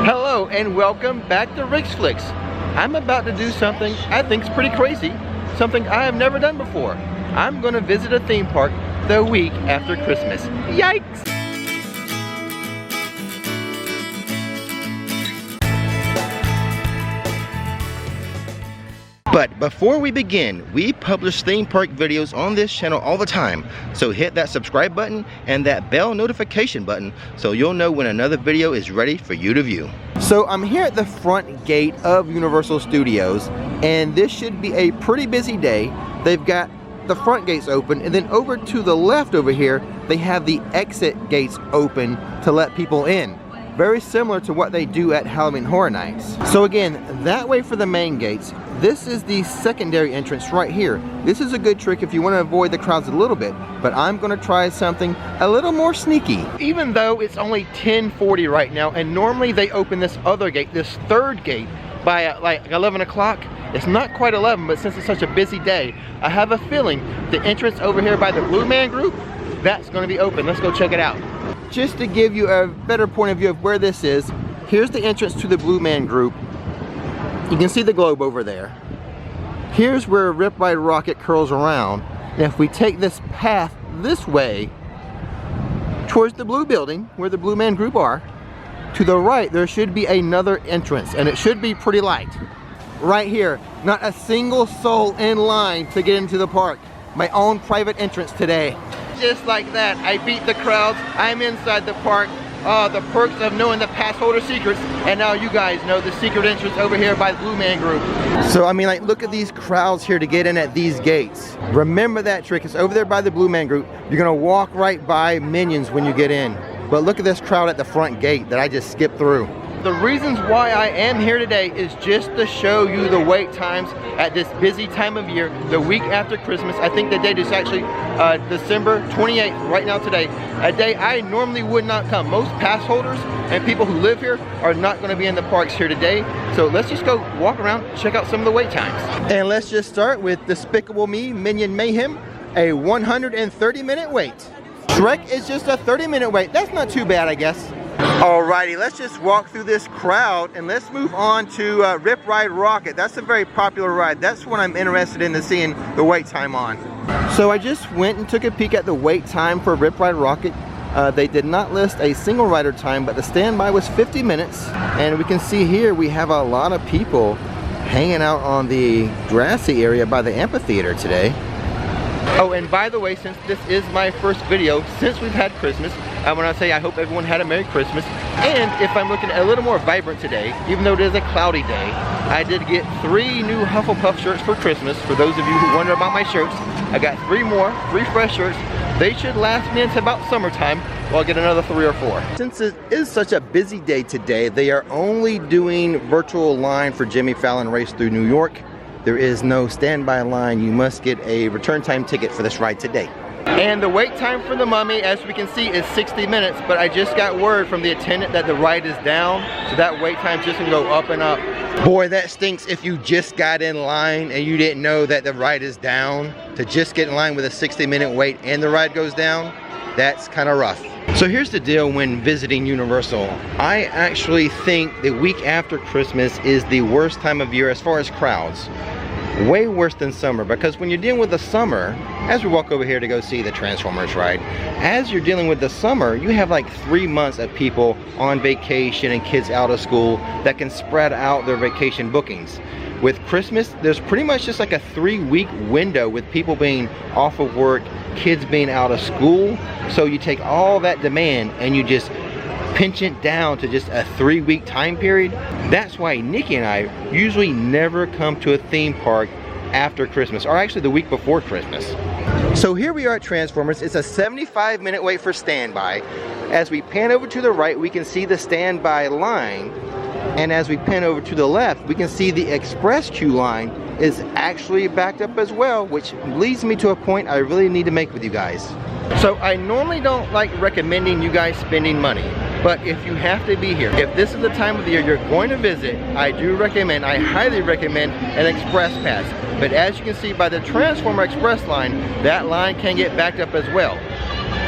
Hello and welcome back to Rick's Flicks. I'm about to do something I think is pretty crazy, something I have never done before. I'm going to visit a theme park the week after Christmas. Yikes! But before we begin, we publish theme park videos on this channel all the time. So hit that subscribe button and that bell notification button so you'll know when another video is ready for you to view. So I'm here at the front gate of Universal Studios, and this should be a pretty busy day. They've got the front gates open, and then over to the left over here, they have the exit gates open to let people in. Very similar to what they do at Halloween Horror Nights. So again, that way for the main gates. This is the secondary entrance right here. This is a good trick if you want to avoid the crowds a little bit, but I'm going to try something a little more sneaky. Even though it's only 10:40 right now, and normally they open this other gate, this third gate, by like 11 o'clock. It's not quite 11, but since it's such a busy day, I have a feeling the entrance over here by the Blue Man Group, that's going to be open. Let's go check it out. Just to give you a better point of view of where this is, here's the entrance to the Blue Man Group. You can see the globe over there. Here's where Rip Ride Rockit curls around. And if we take this path this way, towards the blue building, where the Blue Man Group are, to the right, there should be another entrance, and it should be pretty light. Right here, not a single soul in line to get into the park. My own private entrance today. Just like that, I beat the crowds. I'm inside the park. The perks of knowing the pass holder secrets, and now you guys know the secret entrance over here by the Blue Man Group. So I mean, like, look at these crowds here to get in at these gates. Remember that trick. It's over there by the Blue Man Group. You're gonna walk right by Minions when you get in. But look at this crowd at the front gate that I just skipped through. The reasons why I am here today is just to show you the wait times at this busy time of year, the week after Christmas. I think the date is actually December 28th, right now today, a day I normally would not come. Most pass holders and people who live here are not going to be in the parks here today. So let's just go walk around, check out some of the wait times. And let's just start with Despicable Me Minion Mayhem, a 130-minute wait. Shrek is just a 30-minute wait. That's not too bad, I guess. Alrighty, let's just walk through this crowd and let's move on to Rip Ride Rockit. That's a very popular ride. That's what I'm interested in seeing the wait time on. So I just went and took a peek at the wait time for Rip Ride Rockit. They did not list a single rider time, but the standby was 50 minutes. And we can see here we have a lot of people hanging out on the grassy area by the amphitheater today. Oh, and by the way, since this is my first video since we've had Christmas, I want to say I hope everyone had a Merry Christmas. And if I'm looking a little more vibrant today, even though it is a cloudy day, I did get 3 new Hufflepuff shirts for Christmas. For those of you who wonder about my shirts, I got 3 more, 3 fresh shirts. They should last me until about summertime. Well, I'll get another 3 or 4. Since it is such a busy day today, they are only doing virtual line for Jimmy Fallon Race Through New York. There is no standby line. You must get a return time ticket for this ride today. And the wait time for the Mummy, as we can see, is 60 minutes, but I just got word from the attendant that the ride is down, so that wait time's just gonna go up and up. Boy, that stinks if you just got in line and you didn't know that the ride is down. To just get in line with a 60-minute wait and the ride goes down, that's kind of rough. So here's the deal when visiting Universal. I actually think the week after Christmas is the worst time of year as far as crowds. Way worse than summer, because when you're dealing with the summer, as we walk over here to go see the Transformers ride, as you're dealing with the summer, you have like 3 months of people on vacation and kids out of school that can spread out their vacation bookings. With Christmas, there's pretty much just like a 3-week window with people being off of work, kids being out of school. So you take all that demand and you just pinch it down to just a 3-week time period. That's why Nikki and I usually never come to a theme park after Christmas, or actually the week before Christmas. So here we are at Transformers. It's a 75-minute wait for standby. As we pan over to the right, we can see the standby line. And as we pan over to the left, we can see the express queue line is actually backed up as well, which leads me to a point I really need to make with you guys. So I normally don't like recommending you guys spending money, but if you have to be here, if this is the time of the year you're going to visit, I do recommend, I highly recommend an express pass. But as you can see by the Transformer Express line, that line can get backed up as well.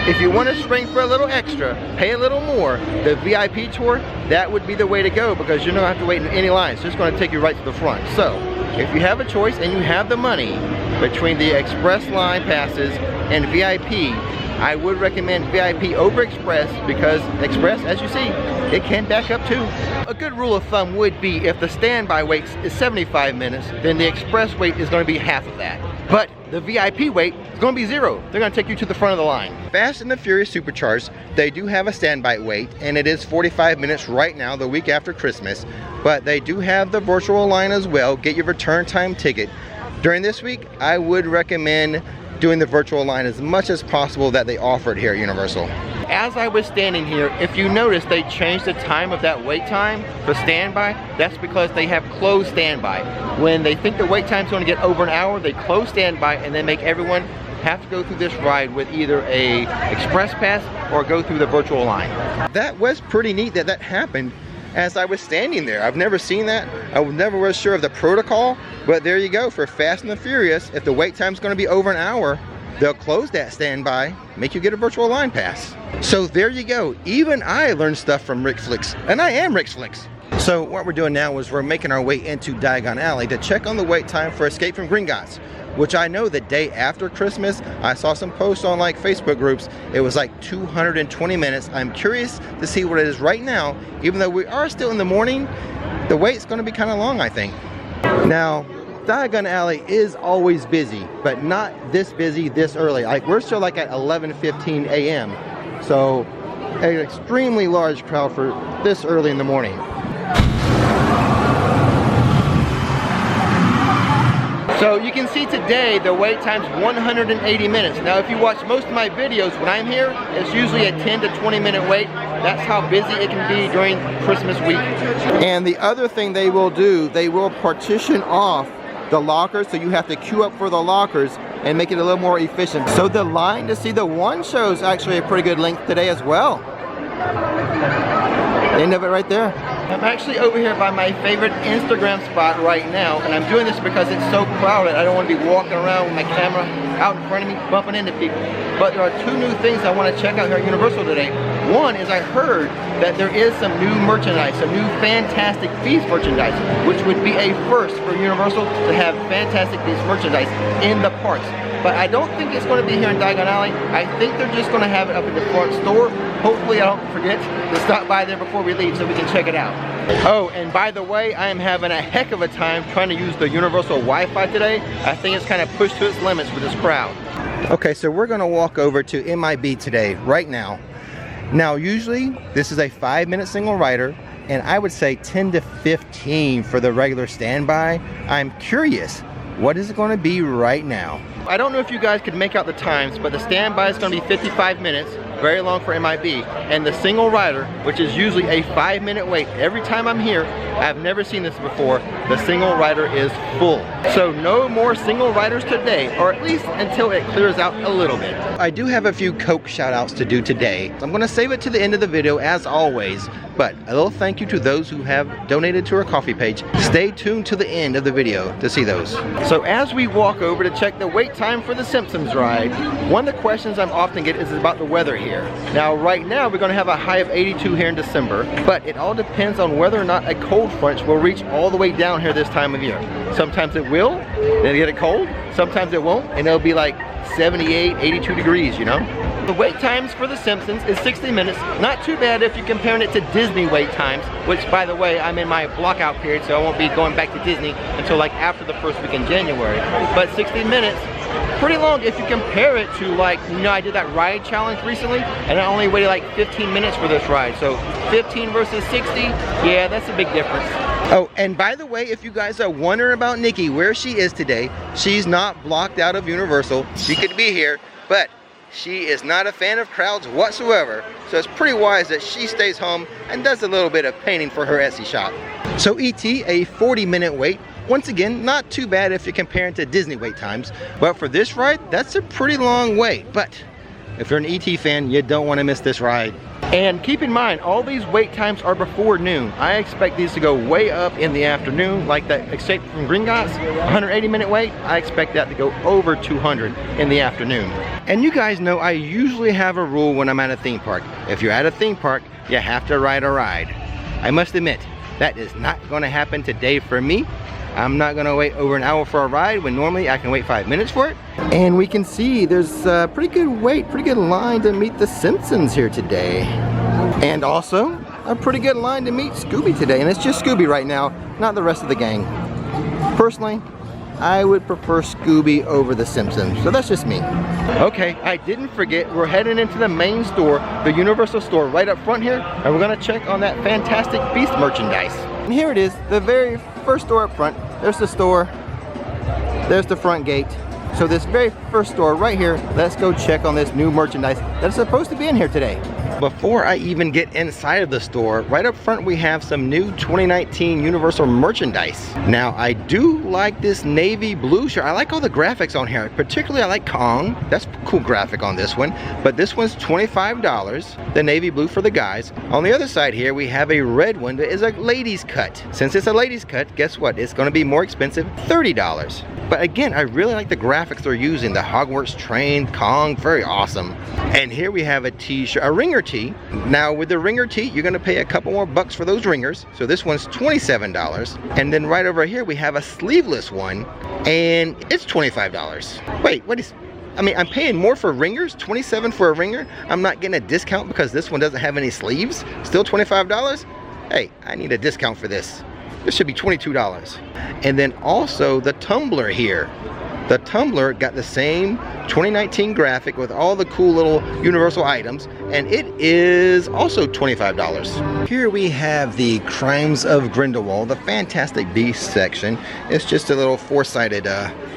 If you want to spring for a little extra, pay a little more, the VIP tour, that would be the way to go because you don't have to wait in any lines. It's just going to take you right to the front. So, if you have a choice and you have the money between the express line passes and VIP, I would recommend VIP over Express because Express, as you see, it can back up too. A good rule of thumb would be if the standby wait is 75 minutes, then the Express wait is going to be half of that. But the VIP wait is going to be 0. They're going to take you to the front of the line. Fast and the Furious Supercharged, they do have a standby wait, and it is 45 minutes right now, the week after Christmas. But they do have the virtual line as well. Get your return time ticket. During this week, I would recommend doing the virtual line as much as possible that they offered here at Universal. As I was standing here, if you notice they changed the time of that wait time for standby, that's because they have closed standby. When they think the wait time is going to get over an hour, they close standby and they make everyone have to go through this ride with either a express pass or go through the virtual line. That was pretty neat that that happened as I was standing there. I've never seen that. I never was sure of the protocol, but there you go. For Fast and the Furious, if the wait time is going to be over an hour, they'll close that standby, make you get a virtual line pass. So there you go. Even I learned stuff from Rick Flicks, and I am Rick Flicks. So what we're doing now is we're making our way into Diagon Alley to check on the wait time for Escape from Gringotts, which I know the day after Christmas, I saw some posts on like Facebook groups, it was like 220 minutes. I'm curious to see what it is right now. Even though we are still in the morning, the wait's gonna be kind of long, I think. Now, Diagon Alley is always busy, but not this busy this early. Like we're still like at 11:15 a.m. So an extremely large crowd for this early in the morning. So you can see today the wait time's 180 minutes. Now if you watch most of my videos when I'm here, it's usually a 10 to 20 minute wait. That's how busy it can be during Christmas week. And the other thing they will do, they will partition off the lockers, so you have to queue up for the lockers and make it a little more efficient. So the line to see the one show is actually a pretty good length today as well. End of it right there. I'm actually over here by my favorite Instagram spot right now, and I'm doing this because it's so crowded. I don't want to be walking around with my camera out in front of me, bumping into people. But there are two new things I want to check out here at Universal today. One is I heard that there is some new merchandise, some new Fantastic Beasts merchandise, which would be a first for Universal to have Fantastic Beasts merchandise in the parks. But I don't think it's going to be here in Diagon Alley. I think they're just going to have it up in the front store. Hopefully I don't forget to stop by there before we leave so we can check it out. Oh, and by the way, I am having a heck of a time trying to use the Universal Wi-Fi today. I think it's kind of pushed to its limits with this crowd. Okay, so we're going to walk over to MIB today, right now. Now, usually this is a 5-minute single rider, and I would say 10 to 15 for the regular standby. I'm curious, what is it going to be right now? I don't know if you guys could make out the times, but the standby is going to be 55 minutes, very long for MIB, and the single rider, which is usually a 5-minute wait. Every time I'm here, I've never seen this before, the single rider is full. So no more single riders today, or at least until it clears out a little bit. I do have a few Coke shout outs to do today. I'm gonna save it to the end of the video as always, but a little thank you to those who have donated to our coffee page. Stay tuned to the end of the video to see those. So as we walk over to check the wait time for the Simpsons ride, one of the questions I'm often get is about the weather here. Now right now we're gonna have a high of 82 here in December, but it all depends on whether or not a cold front will reach all the way down here this time of year. Sometimes it will, then it'll get it cold, sometimes it won't, and it'll be like 78, 82 degrees, you know? The wait times for the Simpsons is 60 minutes. Not too bad if you're comparing it to Disney wait times, which by the way, I'm in my blockout period, so I won't be going back to Disney until like after the first week in January. But 60 minutes, pretty long if you compare it to like, you know, I did that ride challenge recently, and I only waited like 15 minutes for this ride. So 15 versus 60, yeah, that's a big difference. Oh, and by the way, if you guys are wondering about Nikki, where she is today, she's not blocked out of Universal. She could be here, but she is not a fan of crowds whatsoever. So it's pretty wise that she stays home and does a little bit of painting for her Etsy shop. So E.T., a 40-minute wait. Once again, not too bad if you're comparing to Disney wait times. But for this ride, that's a pretty long wait. But if you're an E.T. fan, you don't want to miss this ride. And keep in mind, all these wait times are before noon. I expect these to go way up in the afternoon, like that Escape from Gringotts, 180-minute wait. I expect that to go over 200 in the afternoon. And you guys know I usually have a rule when I'm at a theme park. If you're at a theme park, you have to ride a ride. I must admit, that is not gonna happen today for me. I'm not gonna wait over an hour for a ride when normally I can wait 5 minutes for it. And we can see there's a pretty good wait, pretty good line to meet the Simpsons here today. And also, a pretty good line to meet Scooby today. And it's just Scooby right now, not the rest of the gang. Personally, I would prefer Scooby over the Simpsons, so that's just me. Okay, I didn't forget, we're heading into the main store, the Universal store right up front here, and we're gonna check on that Fantastic Beast merchandise. And here it is, the very first store up front. There's the store, there's the front gate. So this very first store right here, let's go check on this new merchandise that's supposed to be in here today. Before I even get inside of the store, right up front we have some new 2019 Universal merchandise. Now I do like this navy blue shirt. I like all the graphics on here. Particularly I like Kong. That's a cool graphic on this one. But this one's $25, the navy blue for the guys. On the other side here we have a red one that is a ladies cut. Since it's a ladies cut, guess what? It's gonna be more expensive, $30. But again, I really like the graphics they're using. The Hogwarts train, Kong, very awesome. And here we have a t-shirt, a ringer tee. Now with the ringer tee, you're gonna pay a couple more bucks for those ringers. So this one's $27. And then right over here, we have a sleeveless one and it's $25. Wait, what is, I mean, I'm paying more for ringers, $27 for a ringer. I'm not getting a discount because this one doesn't have any sleeves, still $25. Hey, I need a discount for this. This should be $22. And then also the tumbler here. The tumbler got the same 2019 graphic with all the cool little Universal items, and it is also $25. Here we have the Crimes of Grindelwald, the Fantastic Beasts section. It's just a little four-sided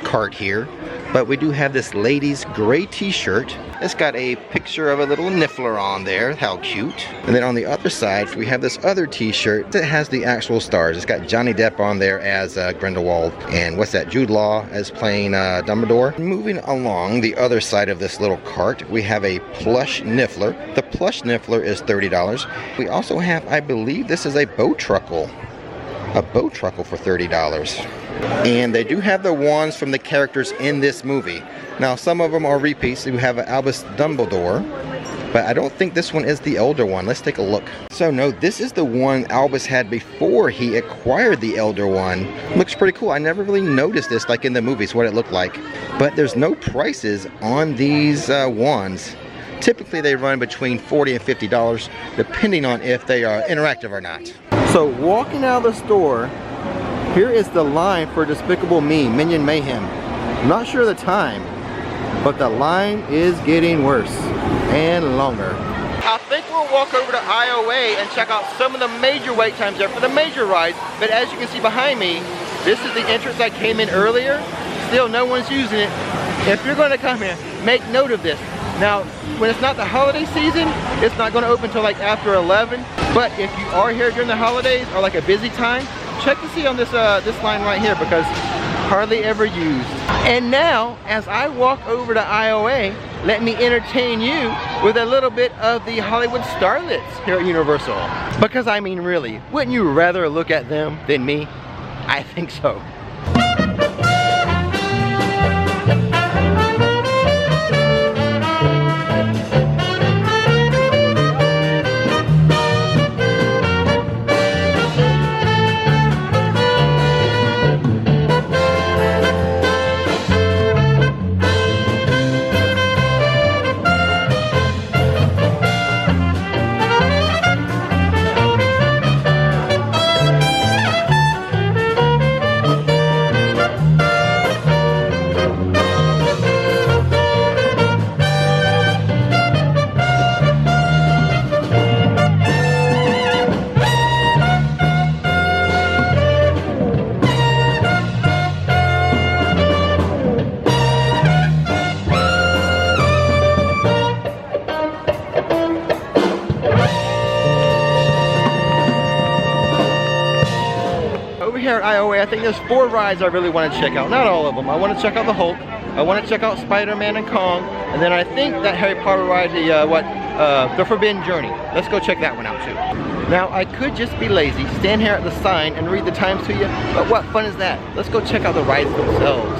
cart here. But we do have this ladies gray t-shirt. It's got a picture of a little Niffler on there. How cute. And then on the other side, we have this other t-shirt that has the actual stars. It's got Johnny Depp on there as Grindelwald. And what's that? Jude Law as playing Dumbledore. Moving along the other side of this little cart, we have a plush Niffler. The plush Niffler is $30. We also have, I believe this is a bow truckle. A bow truckle for $30. And they do have the wands from the characters in this movie. Now some of them are repeats. We have an Albus Dumbledore, but I don't think this one is the elder one. Let's take a look. So no, this is the one Albus had before he acquired the elder one. Looks pretty cool. I never really noticed this like in the movies, what it looked like. But there's no prices on these wands. Typically they run between $40 and $50 depending on if they are interactive or not. So walking out of the store, here is the line for Despicable Me, Minion Mayhem. I'm not sure the time, but the line is getting worse and longer. I think we'll walk over to IOA and check out some of the major wait times there for the major rides. But as you can see behind me, this is the entrance I came in earlier. Still no one's using it. If you're going to come here, make note of this. Now, when it's not the holiday season, it's not going to open until like after 11. But if you are here during the holidays or like a busy time, check to see on this this line right here because hardly ever used. And now, as I walk over to IOA, let me entertain you with a little bit of the Hollywood starlets here at Universal. Because I mean really, wouldn't you rather look at them than me? I think so. Here at IOA, I think there's 4 rides I really want to check out. Not all of them. I want to check out the Hulk. I want to check out Spider-Man and Kong. And then I think that Harry Potter ride, the the Forbidden Journey. Let's go check that one out too. Now, I could just be lazy, stand here at the sign and read the times to you, but what fun is that? Let's go check out the rides themselves.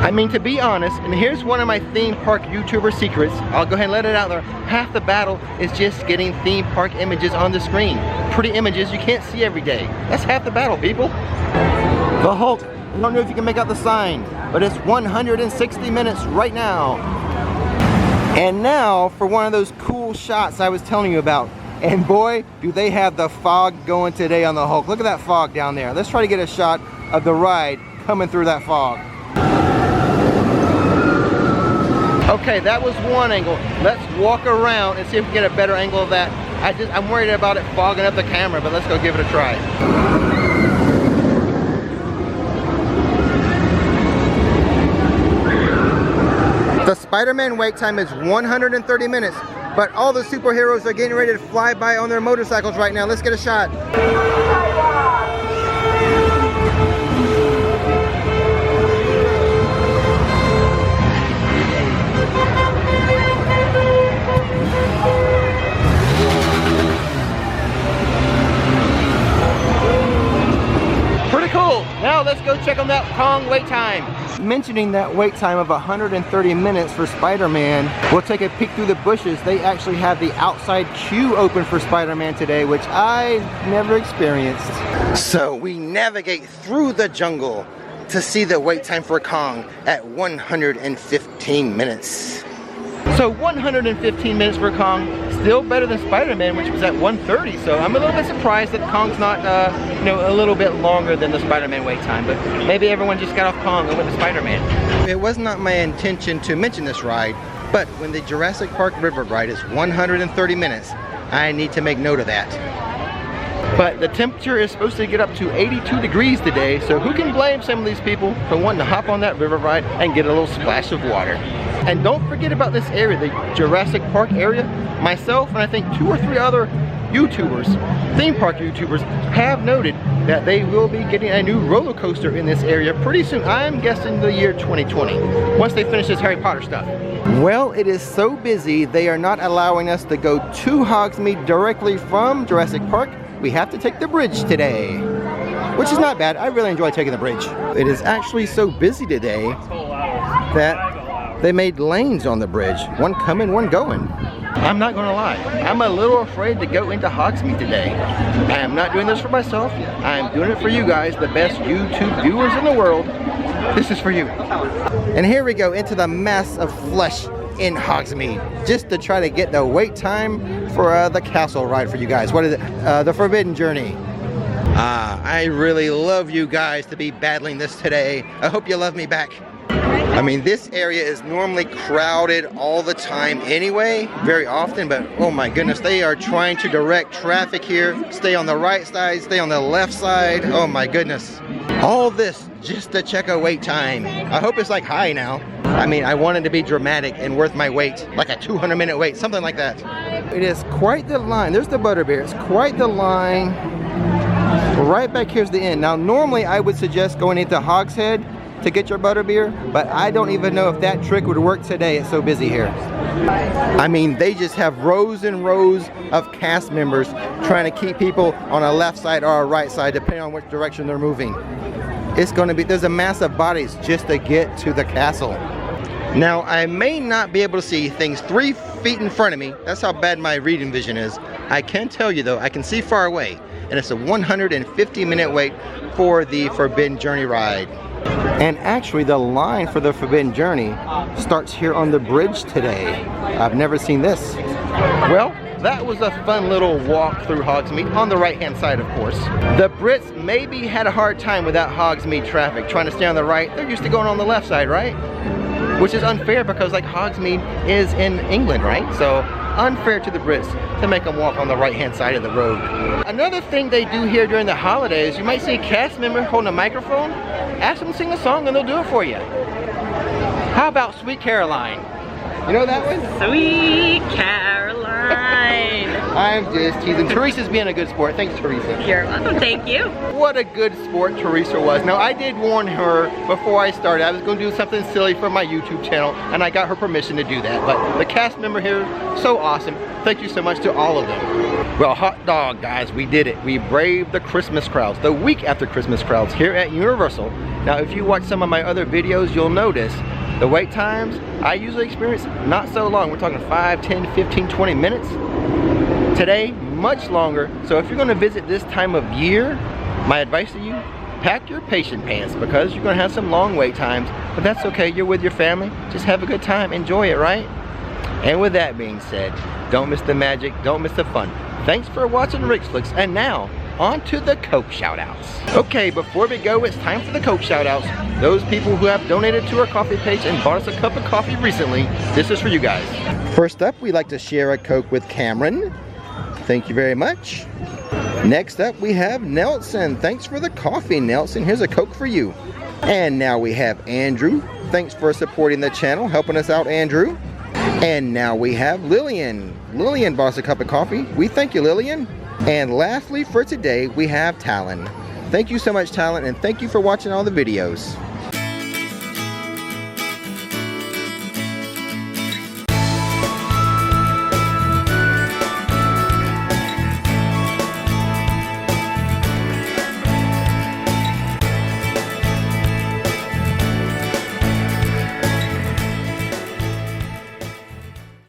I mean, to be honest, and here's one of my theme park YouTuber secrets, I'll go ahead and let it out there. Half the battle is just getting theme park images on the screen. Pretty images you can't see every day. That's half the battle, people. The Hulk, I don't know if you can make out the sign, but it's 160 minutes right now. And now for one of those cool shots I was telling you about. And boy, do they have the fog going today on the Hulk. Look at that fog down there. Let's try to get a shot of the ride coming through that fog. Okay, that was one angle. Let's walk around and see if we can get a better angle of that. I'm worried about it fogging up the camera, but let's go give it a try. The Spider-Man wait time is 130 minutes, but all the superheroes are getting ready to fly by on their motorcycles right now. Let's get a shot. Pretty cool. Now let's go check on that Kong wait time. Mentioning that wait time of 130 minutes for Spider-Man, we'll take a peek through the bushes. They actually have the outside queue open for Spider-Man today, which I never experienced. So we navigate through the jungle to see the wait time for Kong at 115 minutes. So 115 minutes for Kong, still better than Spider-Man, which was at 130. So I'm a little bit surprised that Kong's not, you know, a little bit longer than the Spider-Man wait time. But maybe everyone just got off Kong and went to Spider-Man. It was not my intention to mention this ride, but when the Jurassic Park River ride is 130 minutes, I need to make note of that. But the temperature is supposed to get up to 82 degrees today, so who can blame some of these people for wanting to hop on that river ride and get a little splash of water? And don't forget about this area, the Jurassic Park area. Myself and I think 2 or 3 other YouTubers, theme park YouTubers, have noted that they will be getting a new roller coaster in this area pretty soon. I'm guessing the year 2020, once they finish this Harry Potter stuff. Well, it is so busy, they are not allowing us to go to Hogsmeade directly from Jurassic Park. We have to take the bridge today, which is not bad. I really enjoy taking the bridge. It is actually so busy today that they made lanes on the bridge. One coming, one going. I'm not gonna lie, I'm a little afraid to go into Hogsmeade today. I am not doing this for myself. I am doing it for you guys, the best YouTube viewers in the world. This is for you. And here we go into the mass of flesh in Hogsmeade, just to try to get the wait time for the castle ride for you guys. What is it? The Forbidden Journey. I really love you guys to be battling this today. I hope you love me back. I mean, this area is normally crowded all the time anyway, very often, but oh my goodness, they are trying to direct traffic here. Stay on the right side, stay on the left side. Oh my goodness. All this just to check a wait time. I hope it's like high now. I mean, I wanted to be dramatic and worth my wait, like a 200-minute wait, something like that. It is quite the line. There's the Butterbeer. It's quite the line. Right back here's the end. Now, normally I would suggest going into Hogshead to get your Butterbeer, but I don't even know if that trick would work today. It's so busy here. I mean, they just have rows and rows of cast members trying to keep people on a left side or a right side, depending on which direction they're moving. It's going to be, there's a mass of bodies just to get to the castle. Now, I may not be able to see things 3 feet in front of me. That's how bad my reading vision is. I can tell you though, I can see far away, and it's a 150-minute wait for the Forbidden Journey ride. And actually, the line for the Forbidden Journey starts here on the bridge today. I've never seen this. Well, that was a fun little walk through Hogsmeade, on the right-hand side, of course. The Brits maybe had a hard time without Hogsmeade traffic, trying to stay on the right. They're used to going on the left side, right? Which is unfair because, like, Hogsmeade is in England, right? So, unfair to the Brits to make them walk on the right-hand side of the road. Another thing they do here during the holidays, you might see a cast member holding a microphone. Ask them to sing a song and they'll do it for you. How about Sweet Caroline? You know that one? Sweet Caroline. I'm just teasing. Teresa's being a good sport. Thanks, Teresa. You're welcome. Thank you. What a good sport Teresa was. Now, I did warn her before I started I was going to do something silly for my YouTube channel, and I got her permission to do that. But the cast member here, so awesome. Thank you so much to all of them. Well, hot dog, guys, we did it. We braved the Christmas crowds, the week after Christmas crowds here at Universal. Now, if you watch some of my other videos, you'll notice the wait times I usually experience not so long. We're talking 5, 10, 15, 20 minutes. Today, much longer. So if you're going to visit this time of year, my advice to you, pack your patient pants because you're going to have some long wait times. But that's okay. You're with your family. Just have a good time. Enjoy it, right? And with that being said, don't miss the magic. Don't miss the fun. Thanks for watching Rick's Flicks. And now, on to the Coke shoutouts. Okay, before we go, it's time for the Coke shoutouts. Those people who have donated to our coffee page and bought us a cup of coffee recently, this is for you guys. First up, we'd like to share a Coke with Cameron. Thank you very much. Next up, we have Nelson. Thanks for the coffee, Nelson. Here's a Coke for you. And now we have Andrew. Thanks for supporting the channel, helping us out, Andrew. And now we have Lillian. Lillian bought us a cup of coffee. We thank you, Lillian. And lastly for today, we have Talon. Thank you so much, Talon, and thank you for watching all the videos.